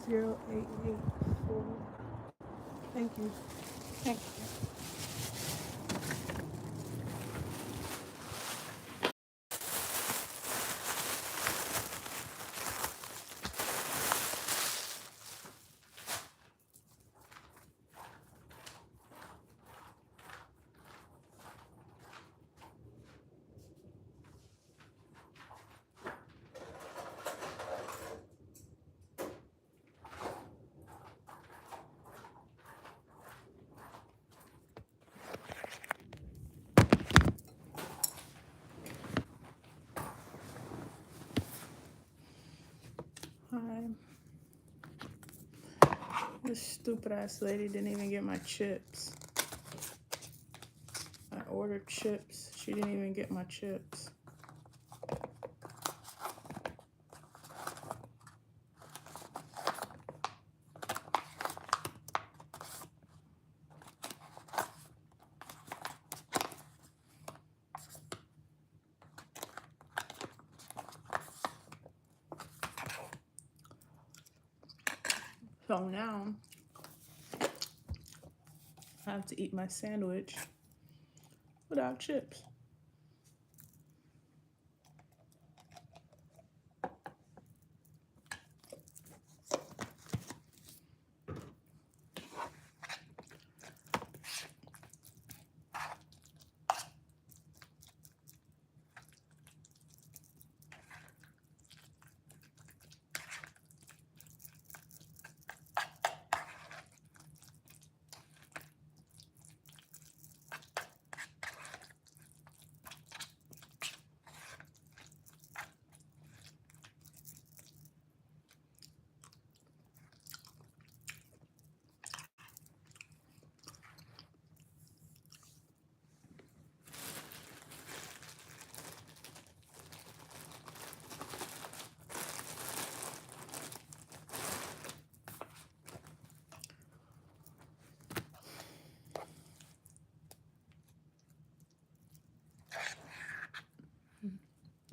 0884. Thank you. Thank you. Hi. This stupid ass lady didn't even get my chips. I ordered chips. She didn't even get my chips. So now I have to eat my sandwich without chips.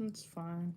It's fine.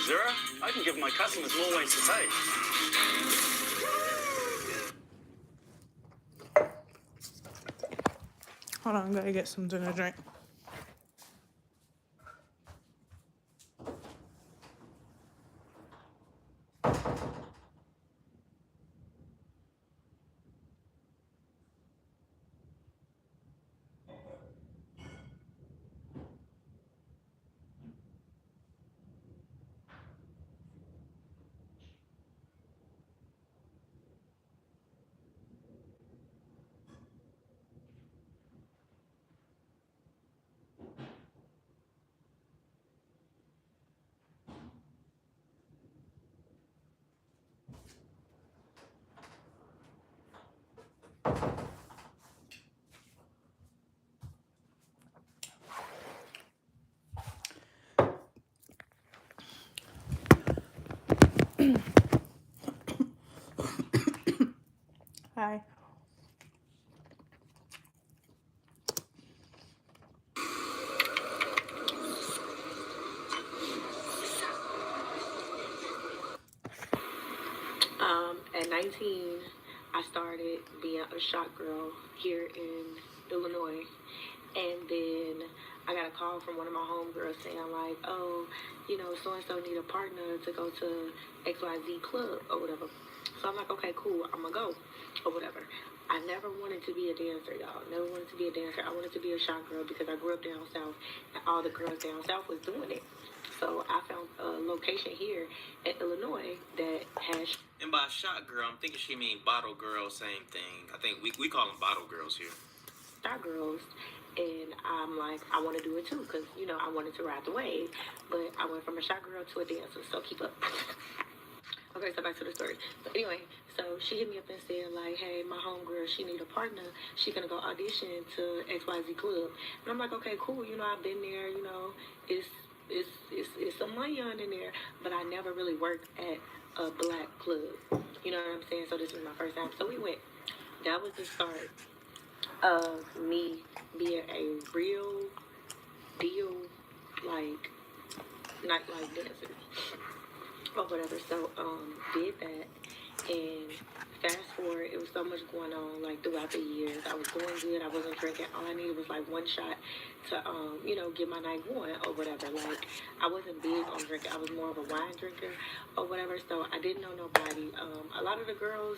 Zura, I can give my customers more ways to pay. Hold on, I gotta get something to drink. Hi. At 19, I started being a shop girl here in Illinois. And then I got a call from one of my homegirls saying like, oh, you know, so and so need a partner to go to XYZ club or whatever. So I'm like, okay, cool, I'm gonna go or whatever. I never wanted to be a dancer, y'all. Never wanted to be a dancer. I wanted to be a shot girl because I grew up down south and all the girls down south was doing it. So I found a location here in Illinois that has. And by shot girl, I'm thinking she mean bottle girl, same thing. I think we call them bottle girls here. Shot girls. And I'm like, I want to do it too because, you know, I wanted to ride the wave. But I went from a shot girl to a dancer, so keep up. Okay, so back to the story. So anyway, so she hit me up and said like, hey, my homegirl, she need a partner. She gonna go audition to XYZ club. And I'm like, okay, cool. You know, I've been there. You know, it's some money on in there, but I never really worked at a black club. You know what I'm saying? So this was my first time. So we went. That was the start of me being a real deal, like nightlife dancer or whatever. So did that, and fast forward, it was so much going on like throughout the years. I was doing good. I wasn't drinking. All I needed was like one shot to you know, get my night going or whatever. Like I wasn't big on drinking. I was more of a wine drinker or whatever. So I didn't know nobody. A lot of the girls,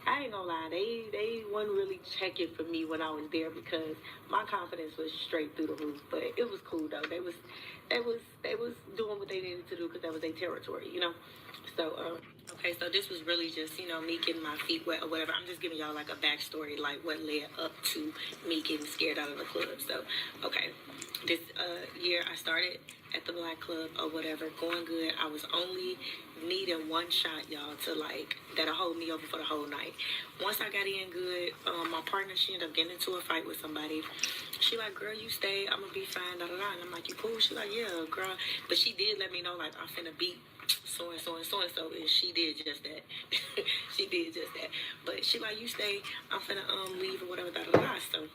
I ain't gonna lie, they wasn't really checking for me when I was there because my confidence was straight through the roof. But it was cool though. They was doing what they needed to do because that was their territory, you know. So okay, so this was really just, you know, me getting my feet wet or whatever. I'm just giving y'all like a backstory, like what led up to me getting scared out of the club. So okay, this year I started at the black club or whatever, going good. I was only needing one shot, y'all, to like that'll hold me over for the whole night. Once I got in good, my partner, she ended up getting into a fight with somebody. She like, girl, you stay, I'm gonna be fine, da da da. And I'm like, you cool? She like, yeah, girl. But she did let me know like I'm finna beat so and so and so and so, and she did just that. She did just that. But she like, you stay, I'm finna leave or whatever, da da da. So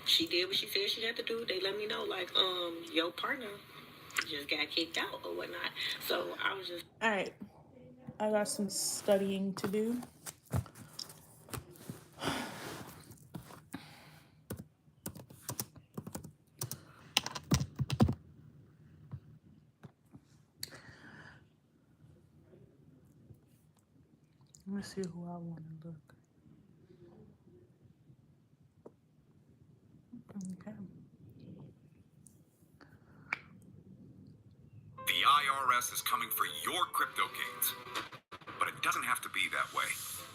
she did what she said she had to do. They let me know like your partner just got kicked out or whatnot. So I was just All right. I got some studying to do. Let me see who I want to look. Okay. The IRS is coming for your crypto gains. But it doesn't have to be that way.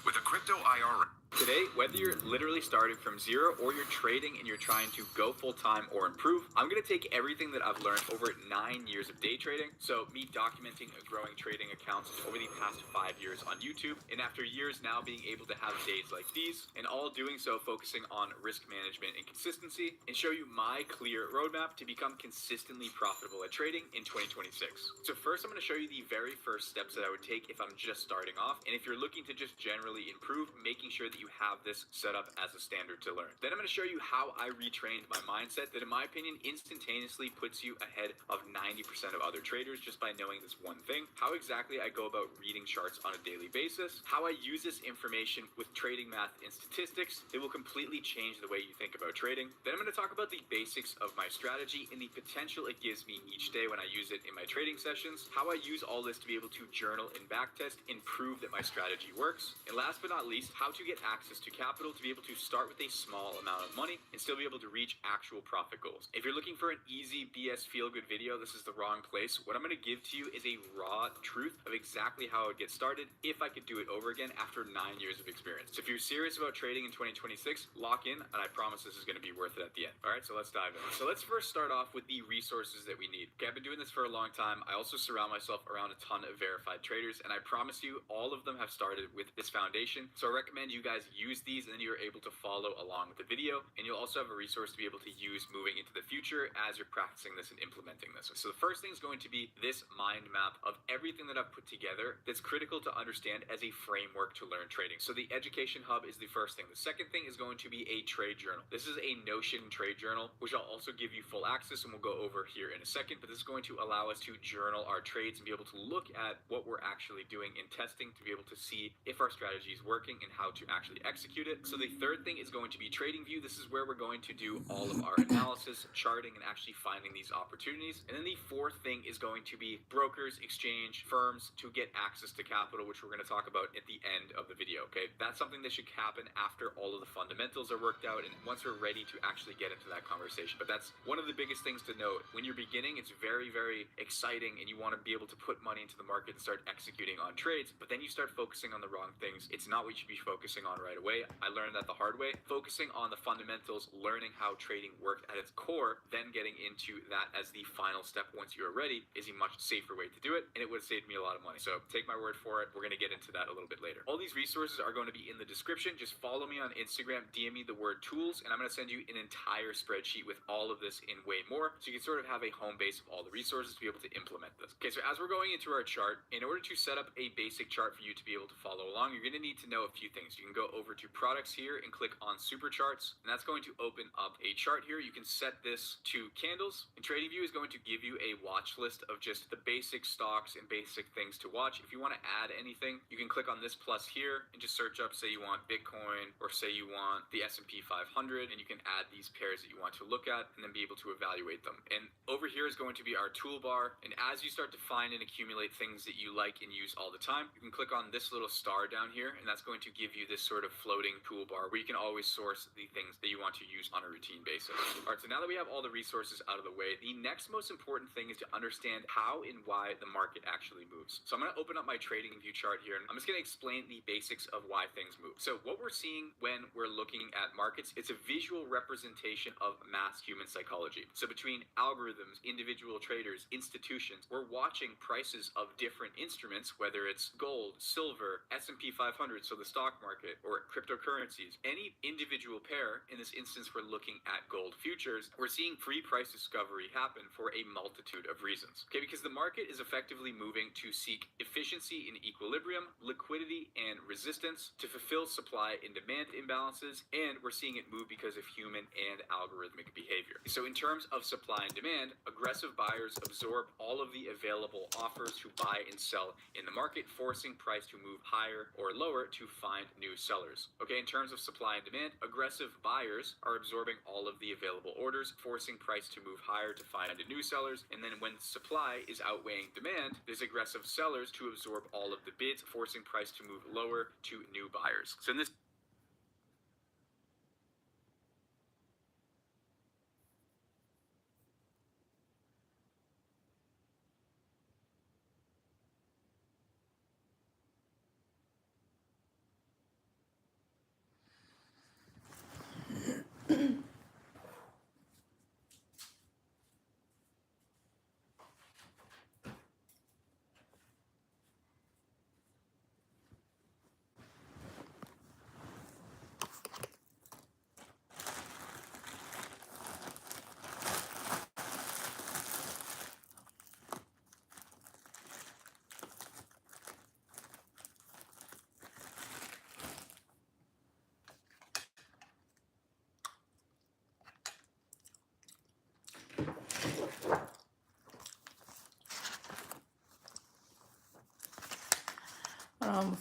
With a crypto IRS. Today, whether you're literally starting from zero or you're trading and you're trying to go full-time or improve, I'm going to take everything that I've learned over 9 years of day trading. So me documenting a growing trading accounts over the past 5 years on YouTube, and after years now being able to have days like these, and all doing so focusing on risk management and consistency, and show you my clear roadmap to become consistently profitable at trading in 2026. So first, I'm going to show you the very first steps that I would take if I'm just starting off, and if you're looking to just generally improve, making sure that you have this set up as a standard to learn. Then I'm going to show you how I retrained my mindset that in my opinion instantaneously puts you ahead of 90% of other traders just by knowing this one thing, how exactly I go about reading charts on a daily basis, how I use this information with trading math and statistics. It will completely change the way you think about trading. Then I'm going to talk about the basics of my strategy and the potential it gives me each day when I use it in my trading sessions, how I use all this to be able to journal and backtest and prove that my strategy works, and last but not least, how to get access to capital to be able to start with a small amount of money and still be able to reach actual profit goals. If you're looking for an easy BS feel-good video, this is the wrong place. What I'm going to give to you is a raw truth of exactly how I would get started if I could do it over again after 9 years of experience. So if you're serious about trading in 2026, lock in, and I promise this is going to be worth it at the end. All right, so let's dive in. So let's first start off with the resources that we need. Okay, I've been doing this for a long time. I also surround myself around a ton of verified traders, and I promise you all of them have started with this foundation. So I recommend you guys use these, and then you're able to follow along with the video, and you'll also have a resource to be able to use moving into the future as you're practicing this and implementing this. So the first thing is going to be this mind map of everything that I've put together that's critical to understand as a framework to learn trading. So the Education Hub is the first thing. The second thing is going to be a trade journal. This is a Notion trade journal, which I'll also give you full access, and we'll go over here in a second, but this is going to allow us to journal our trades and be able to look at what we're actually doing in testing to be able to see if our strategy is working and how to actually actually execute it. So the third thing is going to be TradingView. This is where we're going to do all of our analysis, charting, and actually finding these opportunities. And then the fourth thing is going to be brokers, exchange, firms to get access to capital, which we're going to talk about at the end of the video, okay? That's something that should happen after all of the fundamentals are worked out and once we're ready to actually get into that conversation. But that's one of the biggest things to note. When you're beginning, it's very, very exciting and you want to be able to put money into the market and start executing on trades, but then you start focusing on the wrong things. It's not what you should be focusing on right away. I learned that the hard way. Focusing on the fundamentals, learning how trading worked at its core, then getting into that as the final step once you're ready is a much safer way to do it, and it would have saved me a lot of money. So take my word for it. We're going to get into that a little bit later. All these resources are going to be in the description. Just follow me on Instagram, DM me the word tools, and I'm going to send you an entire spreadsheet with all of this and way more, so you can sort of have a home base of all the resources to be able to implement this. Okay, so as we're going into our chart, in order to set up a basic chart for you to be able to follow along, you're going to need to know a few things. You can go over to products here and click on super charts, and that's going to open up a chart here. You can set this to candles, and TradingView is going to give you a watch list of just the basic stocks and basic things to watch. If you want to add anything, you can click on this plus here and just search up, say you want Bitcoin or say you want the S&P 500, and you can add these pairs that you want to look at and then be able to evaluate them. And over here is going to be our toolbar, and as you start to find and accumulate things that you like and use all the time, you can click on this little star down here, and that's going to give you this sort of floating toolbar where you can always source the things that you want to use on a routine basis. All right, so now that we have all the resources out of the way, the next most important thing is to understand how and why the market actually moves. So I'm going to open up my TradingView chart here, and I'm just going to explain the basics of why things move. So what we're seeing when we're looking at markets, it's a visual representation of mass human psychology. So between algorithms, individual traders, institutions, we're watching prices of different instruments, whether it's gold, silver, S&P 500, so the stock market, or cryptocurrencies, any individual pair. In this instance, we're looking at gold futures. We're seeing free price discovery happen for a multitude of reasons. Okay, because the market is effectively moving to seek efficiency and equilibrium, liquidity and resistance, to fulfill supply and demand imbalances, and we're seeing it move because of human and algorithmic behavior. So in terms of supply and demand, aggressive buyers absorb all of the available offers to buy and sell in the market, forcing price to move higher or lower to find new sellers. Okay, in terms of supply and demand, aggressive buyers are absorbing all of the available orders, forcing price to move higher to find new sellers, and then when supply is outweighing demand, there's aggressive sellers to absorb all of the bids, forcing price to move lower to new buyers. So in this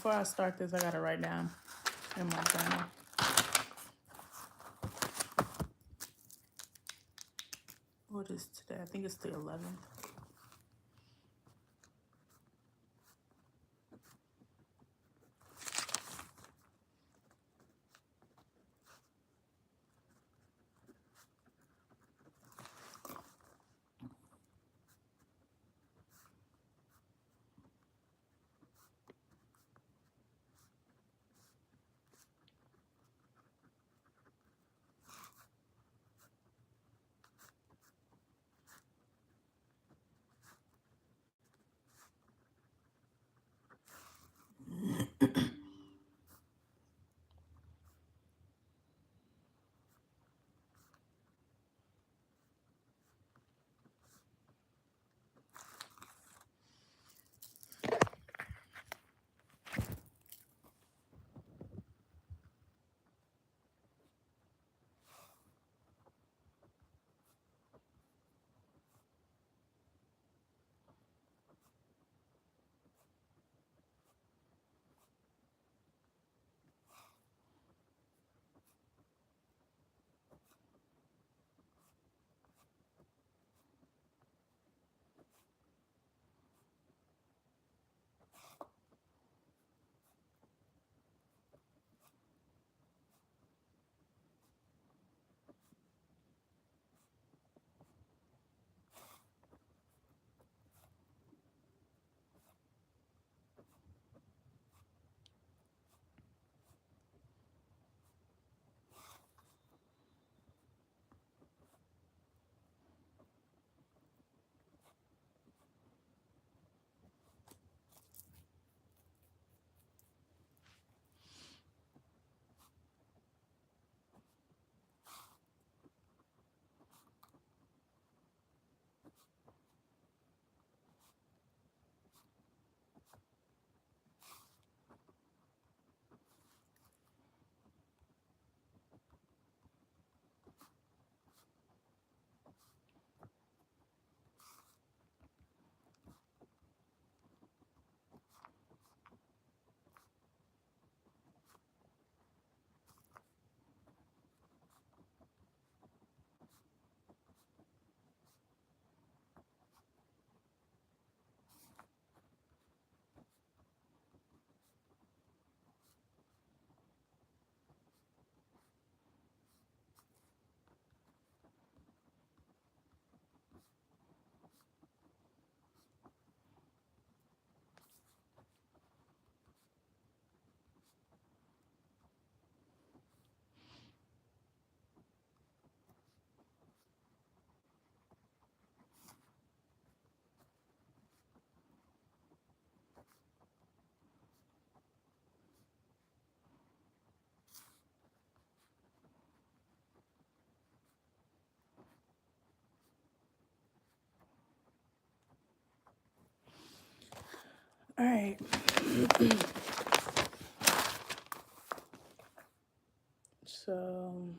Before I start this, I gotta write down in my journal. What is today? I think it's the 11th. All right. So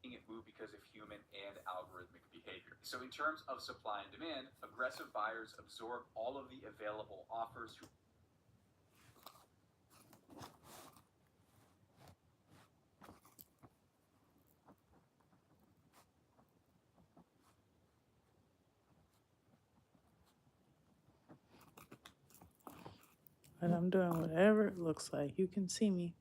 It move because of human and algorithmic behavior. So in terms of supply and demand, aggressive buyers absorb all of the available offers. and I'm doing whatever it looks like. You can see me.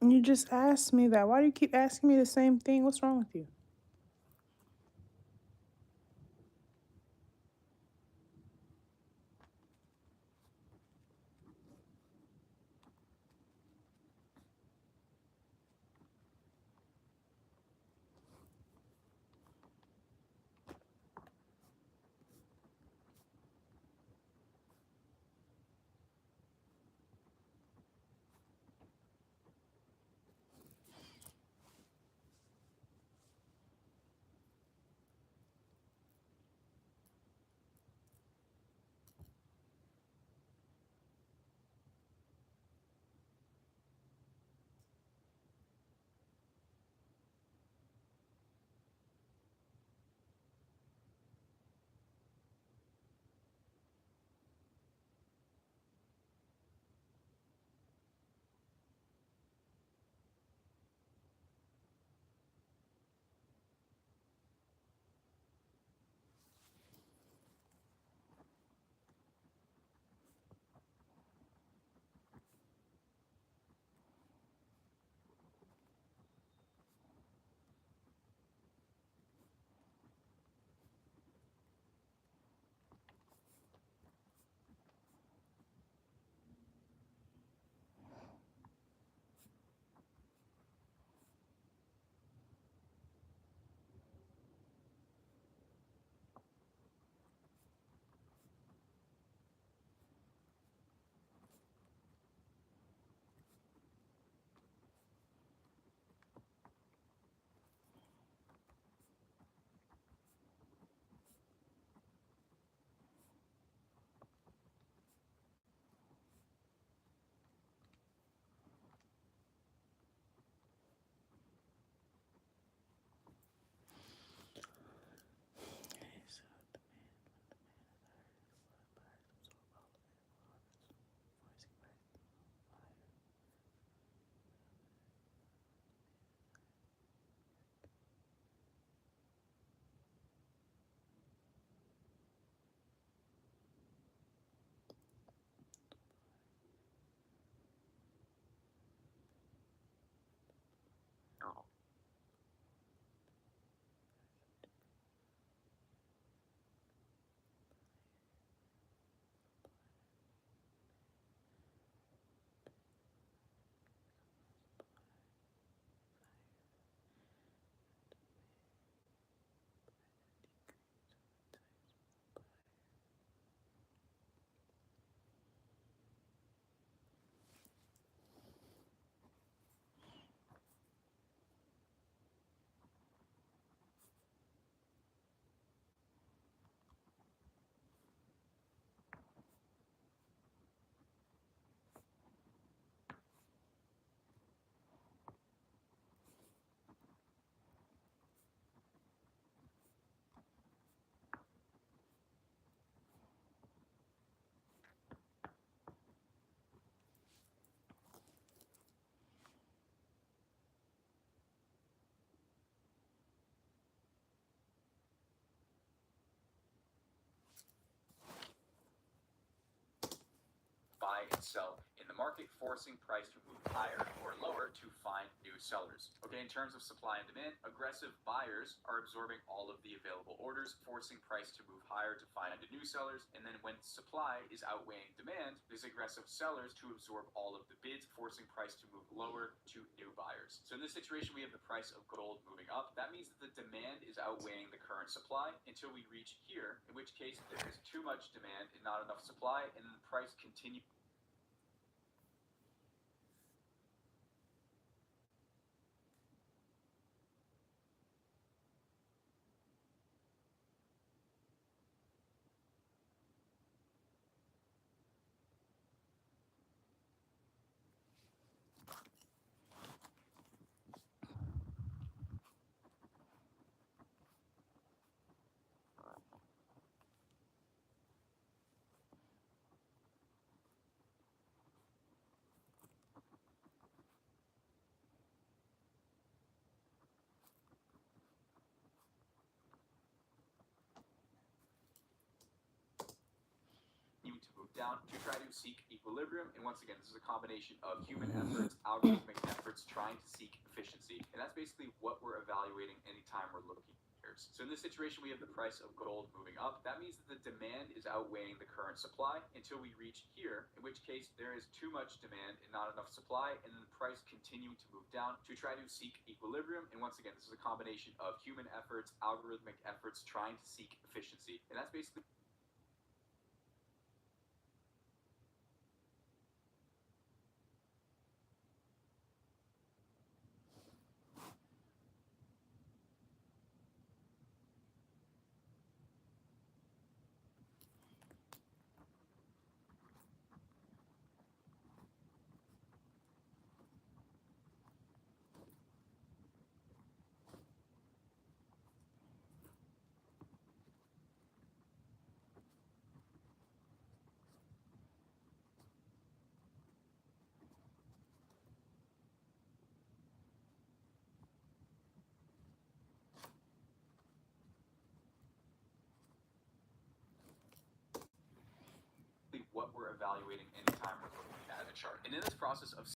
You just asked me that. Why do you keep asking me the same thing? What's wrong with you? sell in the market, forcing price to move higher or lower to find new sellers. Okay, in terms of supply and demand, aggressive buyers are absorbing all of the available orders, forcing price to move higher to find new sellers. And then when supply is outweighing demand, there's aggressive sellers to absorb all of the bids, forcing price to move lower to new buyers. So in this situation, we have the price of gold moving up. That means that the demand is outweighing the current supply until we reach here, in which case there is too much demand and not enough supply, and then the price continues. To move down to try to seek equilibrium. And once again, this is a combination of human efforts, algorithmic efforts, trying to seek efficiency. And that's basically what we're evaluating anytime we're looking here. So in this situation, we have the price of gold moving up. That means that the demand is outweighing the current supply until we reach here, in which case there is too much demand and not enough supply, and then the price continuing to move down to try to seek equilibrium. And once again, this is a combination of human efforts, algorithmic efforts, trying to seek efficiency. And that's basically what we're evaluating anytime we're looking at a chart. And in this process of